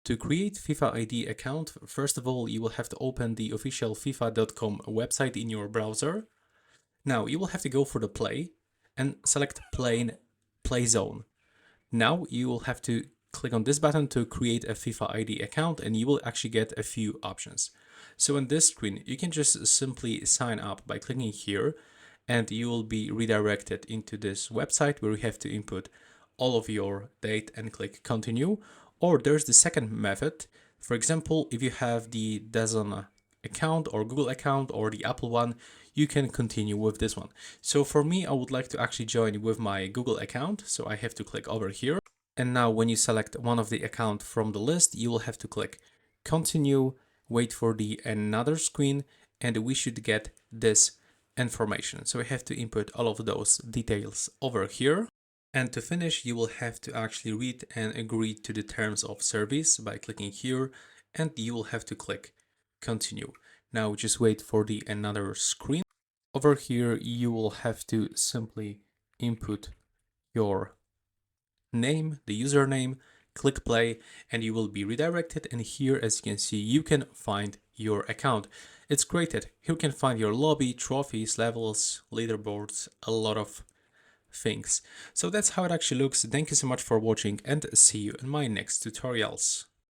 To create FIFA ID account, first of all, you will have to open the official FIFA.com website in your browser. Now you will have to go for the play and select play zone. Now you will have to click on this button to create a FIFA ID account, and you will actually get a few options. So on this screen, you can just simply sign up by clicking here, and you will be redirected into this website where you have to input all of your date and click continue. Or there's the second method. For example, if you have the DAZN account or Google account or the Apple one, you can continue with this one. So for me, I would like to actually join with my Google account. So I have to click over here. And now when you select one of the account from the list, you will have to click continue, wait for the another screen, and we should get this information. So we have to input all of those details over here. And to finish, you will have to actually read and agree to the terms of service by clicking here, and you will have to click continue. Now just wait for the another screen. Over here, you will have to simply input your name, the username, click play, and you will be redirected. And here, as you can see, you can find your account. It's created. Here you can find your lobby, trophies, levels, leaderboards, a lot of things. So that's how it actually looks. Thank you so much for watching, and see you in my next tutorials.